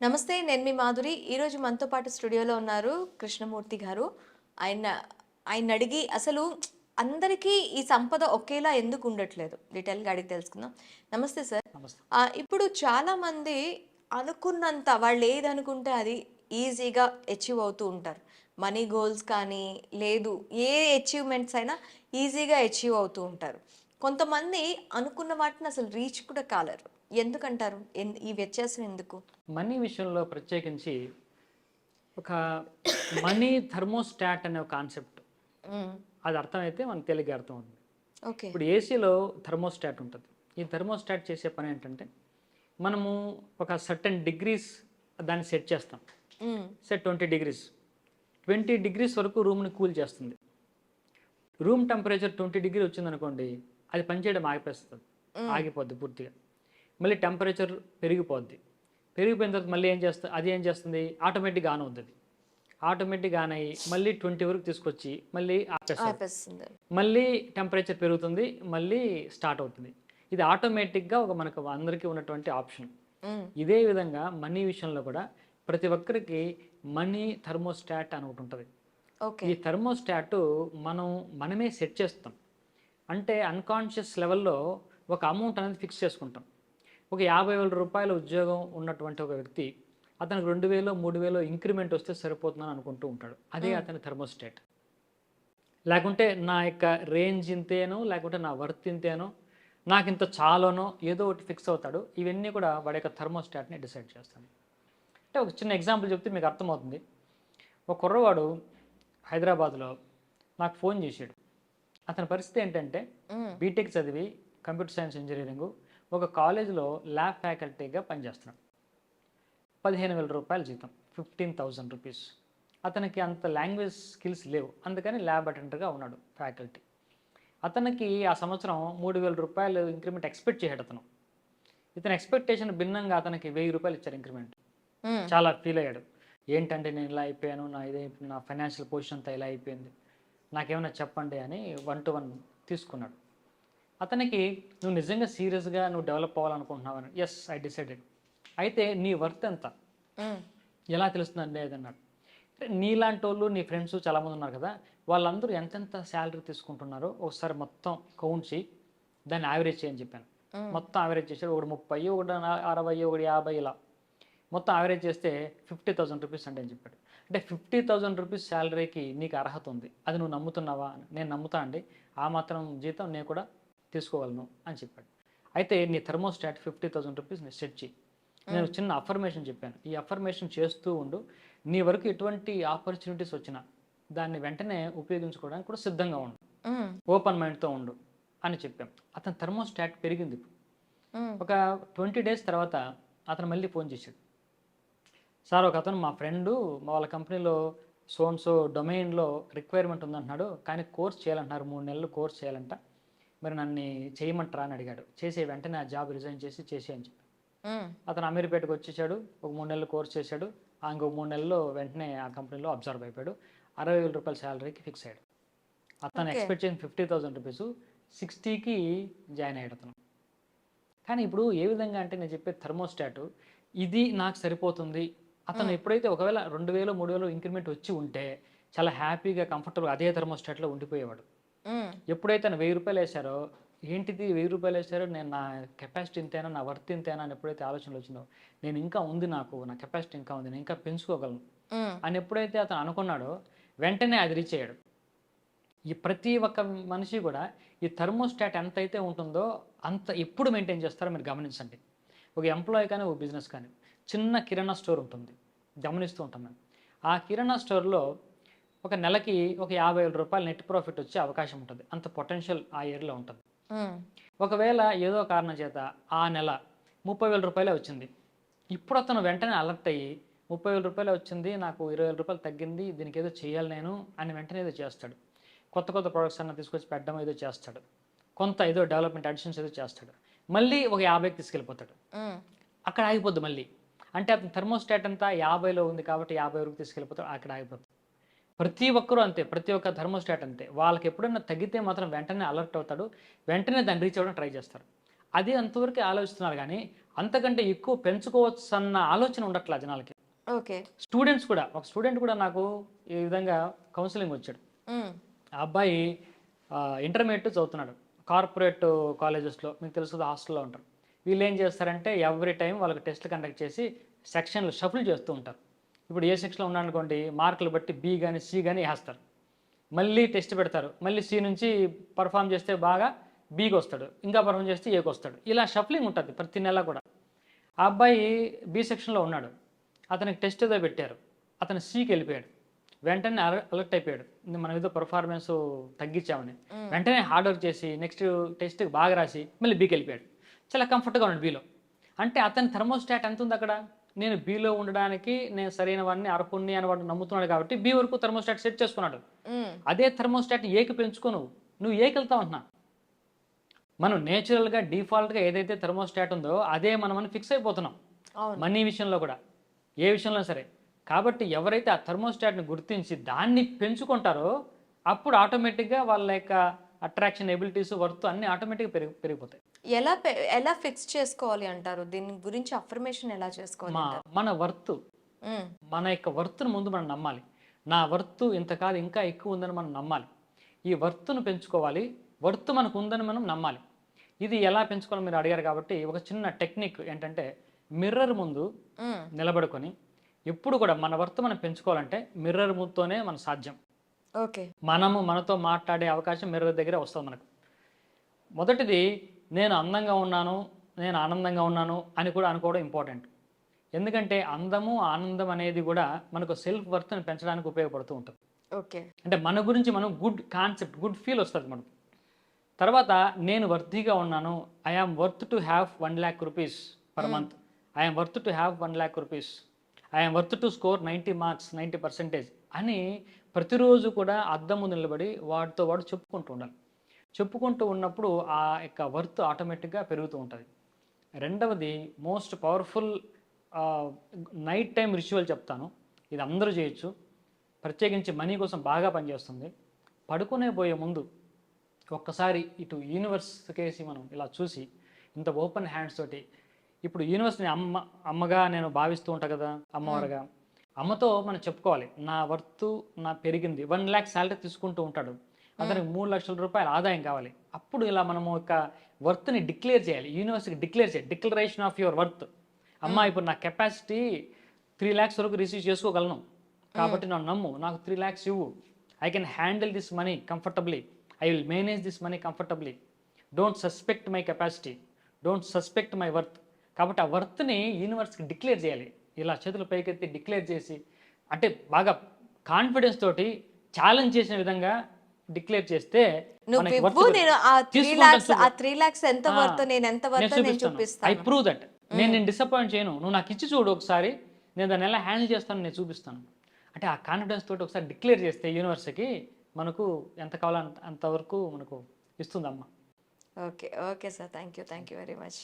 నమస్తే. నేను మీ మాధురి. ఈరోజు మనతో పాటు స్టూడియోలో ఉన్నారు కృష్ణమూర్తి గారు. ఆయన ఆయన్నడిగి అసలు అందరికీ ఈ సంపద ఒకేలా ఎందుకు ఉండట్లేదు? డీటెయిల్‌గా అడిగి తెలుసుకుందాం. నమస్తే సార్. నమస్తే. ఇప్పుడు చాలామంది అనుకున్నంత వాళ్ళేదనుకుంటే అది ఈజీగా అచీవ్ అవుతూ ఉంటారు. మనీ గోల్స్ కానీ, లేదు ఏ అచీవ్‌మెంట్స్ అయినా ఈజీగా అచీవ్ అవుతూ ఉంటారు. కొంతమంది అనుకున్న వాటిని అసలు రీచ్ కూడా కాలేరు. ఎందుకంటారు? ఈ వ్యత్యాసం ఎందుకు? మనీ విషయంలో ప్రత్యేకించి ఒక మనీ థర్మోస్టాట్ అనే ఒక కాన్సెప్ట్ హ్మ్. అది అర్థమైతే మనకు తేలిగ్గా అర్థమవుతుంది. ఓకే. ఇప్పుడు ఏసీలో థర్మోస్టాట్ ఉంటుంది. ఈ థర్మోస్టాట్ చేసే పని ఏంటంటే, మనము ఒక సర్టెన్ డిగ్రీస్ దాన్ని సెట్ చేస్తాం. హ్మ్. Set 20 degrees. 20 డిగ్రీస్ వరకు రూమ్‌ని కూల్ చేస్తుంది. రూమ్ టెంపరేచర్ 20 డిగ్రీ వచ్చిందనుకోండి, అది పనిచేయడం ఆగిపోతుంది. హ్మ్. ఆగిపోద్ది పూర్తిగా. మళ్ళీ టెంపరేచర్ పెరిగిపోద్ది. పెరిగిపోయిన తర్వాత మళ్ళీ అది ఏం చేస్తుంది ఆటోమేటిక్‌గా ఆన్ అవుద్ది. ఆటోమేటిక్‌గా ఆన్ అయ్యి మళ్ళీ 20 వరకు తీసుకొచ్చి మళ్ళీ ఆపేస్తది. ఆపేస్తుంది. మళ్ళీ టెంపరేచర్ పెరుగుతుంది. మళ్ళీ స్టార్ట్ అవుతుంది. ఇది ఆటోమేటిక్‌గా మనకు అందరికీ ఉన్నటువంటి ఆప్షన్. హ్మ్. ఇదే విధంగా మనీ విషయంలో కూడా ప్రతి ఒక్కరికి మనీ థర్మోస్టాట్ అని ఒకటి ఉంటది. ఓకే. ఈ థర్మోస్టాట్ మనమే సెట్ చేస్తాం. అంటే అన్‌కాన్షియస్ లెవెల్‌లో ఒక అమౌంట్ అనేది ఫిక్స్ చేసుకుంటాం. ఒక రూ. 50,000 ఉద్యోగం ఉన్నటువంటి ఒక వ్యక్తి అతనికి 2,000 3,000 ఇంక్రిమెంట్ వస్తే సరిపోతుందని అనుకుంటూ ఉంటాడు. అదే హ్మ్. అతని థర్మోస్టాట్. లేకుంటే నా యొక్క రేంజ్ ఇంతేనో, లేకుంటే నా వర్త్ ఇంతేనో, నాకింత చాలనో ఏదో ఒకటి ఫిక్స్ అవుతాడు. ఇవన్నీ కూడా వాడి యొక్క థర్మోస్టాట్‌ని డిసైడ్ చేస్తాడు. అంటే ఒక చిన్న ఎగ్జాంపుల్ చెప్తే మీకు అర్థమవుతుంది. ఒక కుర్రవాడు హైదరాబాద్‌లో నాకు ఫోన్ చేసాడు. అతని పరిస్థితి ఏంటంటే హ్మ్. బీటెక్ చదివి కంప్యూటర్ సైన్స్ ఇంజినీరింగు ఒక కాలేజ్‌లో ల్యాబ్ ఫ్యాకల్టీగా పనిచేస్తున్నాడు. రూ. 15,000 జీతం. 15,000 రూపీస్. అతనికి అంత లాంగ్వేజ్ స్కిల్స్ లేవు. అందుకని ల్యాబ్ అటెండర్‌గా ఉన్నాడు ఫ్యాకల్టీ. అతనికి ఆ సంవత్సరం రూ. 3,000 ఇంక్రిమెంట్ ఎక్స్‌పెక్ట్ చేసాడు అతను. ఇతని ఎక్స్‌పెక్టేషన్ భిన్నంగా అతనికి రూ. 1,000 ఇచ్చారు ఇంక్రిమెంట్. హ్మ్. చాలా ఫీల్ అయ్యాడు. ఏంటంటే నేను ఇలా అయిపోయాను. నా ఫైనాన్షియల్ పొజిషన్ అంతా ఇలా అయిపోయింది. నాకేమైనా చెప్పండి అని వన్ టు వన్ తీసుకున్నాడు. అతనికి నువ్వు నిజంగా సీరియస్‌గా డెవలప్ అవ్వాలనుకుంటున్నావని. Yes, I decided. అయితే నీ వర్త్ ఎంత? హ్మ్. ఎలా తెలుస్తుందండి అది అన్నాడు. నీలాంటోళ్ళు నీ ఫ్రెండ్స్ చాలామంది ఉన్నారు కదా! వాళ్ళందరూ ఎంతెంత సాలరీ తీసుకుంటున్నారో ఒకసారి మొత్తం కౌంట్ చెయ్యి. దాన్ని యావరేజ్ చెయ్యి అని చెప్పాను. హ్మ్. మొత్తం యావరేజ్ చేశాడు. ఒకడు 30, ఒకడు 60, ఒకడు 50 ఇలా. మొత్తం యావరేజ్ చేస్తే రూ. 50,000 అండి అని చెప్పాడు. అంటే రూ. 50,000 సాలరీకి నీకు అర్హత ఉంది. అది నువ్వు నమ్ముతున్నావా? నేను నమ్ముతా అండి. ఆ మాత్రం జీతం నేను కూడా తీసుకోగలను అని చెప్పాడు. అయితే నీ థర్మోస్టాట్ రూ. 50,000 సెట్ చెయ్యి. నేను హ్మ్. చిన్న అఫర్మేషన్ చెప్పాను. ఈ అఫర్మేషన్ చేస్తూ ఉండు. నీ వరకు ఎటువంటి ఆపర్చునిటీస్ వచ్చినా దాన్ని వెంటనే ఉపయోగించుకోవడానికి కూడా సిద్ధంగా ఉండు. హ్మ్. ఓపెన్ మైండ్‌తో ఉండు అని చెప్పాం. అతని థర్మోస్టాట్ పెరిగింది. హ్మ్. ఒక 20 డేస్ తర్వాత అతను మళ్ళీ ఫోన్ చేశాడు. సార్ ఒకతను మా ఫ్రెండు వాళ్ళ కంపెనీలో సో అండ్ సో డొమైన్‌లో రిక్వైర్మెంట్ ఉందంటున్నాడు. కానీ కోర్స్ చేయాలంటున్నారు. 3 నెలలు కోర్స్ చేయాలంట. మరి నన్ను చేయమంటారా అని అడిగాడు. వెంటనే ఆ జాబ్ రిజైన్ చేసేయి అని చెప్పాను. హ్మ్. అతను అమీర్‌పేటకి వచ్చేసాడు. ఒక 3 నెలలు కోర్స్ చేశాడు. ఇంకో 3 నెలల్లో వెంటనే ఆ కంపెనీలో అబ్జర్వ్ అయిపోయాడు. రూ. 60,000 సాలరీకి ఫిక్స్ అయ్యాడు. అతను ఓకే. ఎక్స్‌పెక్ట్ చేసిన రూ. 50,000 60కి జాయిన్ అయ్యాడు అతను. కానీ ఇప్పుడు ఏ విధంగా అంటే నేను చెప్పే థర్మోస్టాట్ ఇది నాకు సరిపోతుంది. అతను హ్మ్. ఎప్పుడైతే ఒకవేళ 2,000, 3,000 ఇంక్రిమెంట్ వచ్చి ఉంటే చాలా హ్యాపీగా కంఫర్టబుల్‌గా అదే థర్మోస్టాట్‌లో ఉండిపోయేవాడు. హ్మ్. ఎప్పుడైతే ఆయన రూ. 1,000 ఏసారో, ఏంటిది రూ. 1,000 ఏసారు, నేను నా కెపాసిటీ ఇంతేనా, నా వర్త్ ఇంతేనా అని ఎప్పుడైతే ఆలోచనలు వచ్చిందో, నేను ఇంకా ఉంది నాకు, నా కెపాసిటీ ఇంకా ఉంది, నేను ఇంకా పెంచుకోగలను హ్మ్. అని ఎప్పుడైతే అతను అనుకున్నాడో, వెంటనే అది రీచ్ అయ్యాడు. ఈ ప్రతి ఒక్క మనిషి కూడా ఈ థర్మోస్టాట్ ఎంతైతే ఉంటుందో, అంత ఎప్పుడు మెయింటైన్ చేస్తారో మీరు గమనించండి. ఒక ఎంప్లాయీ కానీ, ఒక బిజినెస్ కానీ, చిన్న కిరాణా స్టోర్ ఉంటుంది. గమనిస్తూ ఉంటాం మేము. ఆ కిరాణా స్టోర్‌లో ఒక నెలకి ఒక రూ. 50,000 నెట్ ప్రాఫిట్ వచ్చే అవకాశం ఉంటుంది. అంత పొటెన్షియల్ ఆ ఇయర్‌లో ఉంటది. హ్మ్. ఒకవేళ ఏదో కారణం చేత ఆ నెల రూ. 30,000 వచ్చింది. ఇప్పుడు అతను వెంటనే అలర్ట్ అయ్యి రూ. 30,000 వచ్చింది. నాకు రూ. 20,000 తగ్గింది. దీనికి ఏదో చేయాలి నేను అని వెంటనే ఏదో చేస్తాడు. కొత్త కొత్త ప్రొడక్ట్స్ అన్న తీసుకొచ్చి పెట్టడం ఏదో చేస్తాడు. కొంత ఏదో డెవలప్‌మెంట్ అడిషన్స్ ఏదో చేస్తాడు. మళ్ళీ ఒక 50కి తీసుకెళ్ళిపోతాడు. హ్మ్. అక్కడ ఆగిపోద్ది మళ్ళీ. అంటే అతని థర్మోస్టాట్ అంతా 50లో ఉంది కాబట్టి 50 వరకు తీసుకెళ్ళిపోతాడు. అక్కడ ఆగిపోతుంది. ప్రతి ఒక్కరు అంతే. ప్రతి ఒక్క థర్మోస్టాట్ అంతే. వాళ్ళకి ఎప్పుడైనా తగ్గితే మాత్రం వెంటనే అలర్ట్ అవుతాడు. వెంటనే దాన్ని రీచ్ అవ్వడానికి ట్రై చేస్తారు. అది అంతవరకే ఆలోచిస్తున్నారు గానీ, అంతకంటే ఎక్కువ పెంచుకోవచ్చు అన్న ఆలోచన ఉండట్లా జనాలకి. ఓకే. స్టూడెంట్స్ కూడా, ఒక స్టూడెంట్ కూడా నాకు ఈ విధంగా కౌన్సిలింగ్ వచ్చాడు. ఆ అబ్బాయి ఇంటర్మీడియట్ చదువుతున్నాడు. కార్పొరేట్ కాలేజెస్లో మీకు తెలుసు కదా, హాస్టల్లో ఉంటారు. వీళ్ళు ఏం చేస్తారంటే ఎవ్రీ టైం వాళ్ళకి టెస్ట్లు కండక్ట్ చేసి సెక్షన్లు షఫుల్ చేస్తూ ఉంటారు. ఇప్పుడు ఏ సెక్షన్లో ఉన్నారనుకోండి, మార్కులు బట్టి బి కానీ సి కానీ వేస్తారు. మళ్ళీ టెస్ట్ పెడతారు. మళ్ళీ సి నుంచి పర్ఫామ్ చేస్తే బాగా బికి వస్తాడు, ఇంకా పర్ఫామ్ చేస్తే ఏకి వస్తాడు. ఇలా షఫ్లింగ్ ఉంటుంది ప్రతి నెల కూడా. ఆ అబ్బాయి బి సెక్షన్లో ఉన్నాడు. అతనికి టెస్ట్ ఏదో పెట్టారు, అతను సికి వెళ్ళిపోయాడు. వెంటనే అలర్ట్ అయిపోయాడు, మనం ఏదో పర్ఫార్మెన్స్ తగ్గించామని. వెంటనే హార్డ్ వర్క్ చేసి నెక్స్ట్ టెస్ట్కి బాగా రాసి మళ్ళీ బీకి వెళ్ళిపోయాడు. చాలా కంఫర్ట్గా ఉన్నాడు బీలో. అంటే అతని థర్మోస్టాట్ ఎంత ఉంది అక్కడ, నేను బీలో ఉండడానికి నేను సరైన వాడిని అర్హుణ్ణి అని వాడు నమ్ముతున్నాడు కాబట్టి బి వరకు థర్మోస్టాట్ సెట్ చేసుకున్నాడు. అదే థర్మోస్టాట్ ఏకి పెంచుకో, నువ్వు ఏకి వెళ్తావు అంటున్నా. మనం నేచురల్గా డిఫాల్ట్గా ఏదైతే థర్మోస్టాట్ ఉందో అదే మనం ఫిక్స్ అయిపోతున్నాం మనీ విషయంలో కూడా, ఏ విషయంలో సరే. కాబట్టి ఎవరైతే ఆ థర్మోస్టాట్ని గుర్తించి దాన్ని పెంచుకుంటారో అప్పుడు ఆటోమేటిక్గా వాళ్ళ యొక్క అట్రాక్షన్ ఎబిలిటీస్ వర్త్ అన్ని ఆటోమేటిక్గా పెరిగిపోతాయి. ఎలా ఫిక్స్ చేసుకోవాలి అంటారు? దీని గురించి అఫర్మేషన్ ఎలా చేసుకోవాలి? మన వర్త్, మన యొక్క వర్త్ను ముందు మనం నమ్మాలి. నా వర్త్ ఇంత కాదు ఇంకా ఎక్కువ ఉందని మనం నమ్మాలి. ఈ వర్త్ను పెంచుకోవాలి, వర్త్ మనకు ఉందని మనం నమ్మాలి. ఇది ఎలా పెంచుకోవాలో మీరు అడిగారు కాబట్టి ఒక చిన్న టెక్నిక్ ఏంటంటే, మిర్రర్ ముందు నిలబడుకొని ఎప్పుడు కూడా మన వర్త్ మనం పెంచుకోవాలంటే మిర్రర్ ముందుతోనే మన సాధ్యం. ఓకే. మనతో మాట్లాడే అవకాశం మిర్రర్ దగ్గరే వస్తుంది మనకు. మొదటిది, నేను అందంగా ఉన్నాను, నేను ఆనందంగా ఉన్నాను అని కూడా అనుకోవడం ఇంపార్టెంట్. ఎందుకంటే అందము ఆనందం అనేది కూడా మనకు సెల్ఫ్ వర్త్ని పెంచడానికి ఉపయోగపడుతూ ఉంటుంది. ఓకే. అంటే మన గురించి మనం గుడ్ కాన్సెప్ట్, గుడ్ ఫీల్ వస్తుంది మనకు. తర్వాత నేను వర్తీగా ఉన్నాను, I am worth to have 1 lakh rupees per month, I am worth to have 1 lakh rupees, I am worth to score 90 marks 90% అని ప్రతిరోజు కూడా అద్దం ముందు నిలబడి వాడితో వాడు చెప్పుకుంటూ ఉండాలి. చెప్పుకుంటూ ఉన్నప్పుడు ఆ యొక్క వర్త్ ఆటోమేటిక్గా పెరుగుతూ ఉంటుంది. రెండవది, most powerful night time ritual చెప్తాను. ఇది అందరూ చేయొచ్చు, ప్రత్యేకించి మనీ కోసం బాగా పనిచేస్తుంది. పడుకునే పోయే ముందు ఒక్కసారి ఇటు యూనివర్స్ కేసి మనం ఇలా చూసి ఇంత ఓపెన్ హ్యాండ్స్ తోటి, ఇప్పుడు యూనివర్స్ని అమ్మగా నేను భావిస్తూ ఉంటా కదా, అమ్మవారుగా, అమ్మతో మనం చెప్పుకోవాలి నా వర్త్ నా పెరిగింది. 1 lakh శాలరీ తీసుకుంటూ ఉంటాడు, అతనికి 3 లక్షల రూపాయల ఆదాయం కావాలి. అప్పుడు ఇలా మనము ఒక వర్త్ని డిక్లేర్ చేయాలి, యూనివర్స్కి డిక్లేర్ చేయాలి, డిక్లరేషన్ ఆఫ్ యువర్ వర్త్. అమ్మ ఇప్పుడు నా కెపాసిటీ 3 lakhs వరకు రిసీవ్ చేసుకోగలను కాబట్టి నన్ను నమ్ము, నాకు 3 lakhs ఇవ్వు. I can handle this money comfortably, I will manage this money comfortably. Don't suspect my capacity, don't suspect my worth. కాబట్టి ఆ వర్త్ని యూనివర్స్కి డిక్లేర్ చేయాలి. ఇలా చేతులు పైకెత్తి డిక్లేర్ చేసి, అంటే బాగా కాన్ఫిడెన్స్ తోటి ఛాలెంజ్ చేసిన విధంగా డిక్లేర్ చేస్తే ఐ ప్రూవ్ దట్, నేను డిసప్పాయింట్ చేయను, నువ్వు నాకు ఇచ్చి చూడు ఒకసారి, నేను దాన్ని ఎలా హ్యాండిల్ చేస్తాను నేను చూపిస్తాను. అంటే ఆ కాన్ఫిడెన్స్ తోటి ఒకసారి డిక్లేర్ చేస్తే యూనివర్స్కి మనకు ఎంత కావాలో అంతవరకు మనకు ఇస్తుందమ్మా. Okay. Okay sir, thank you very much.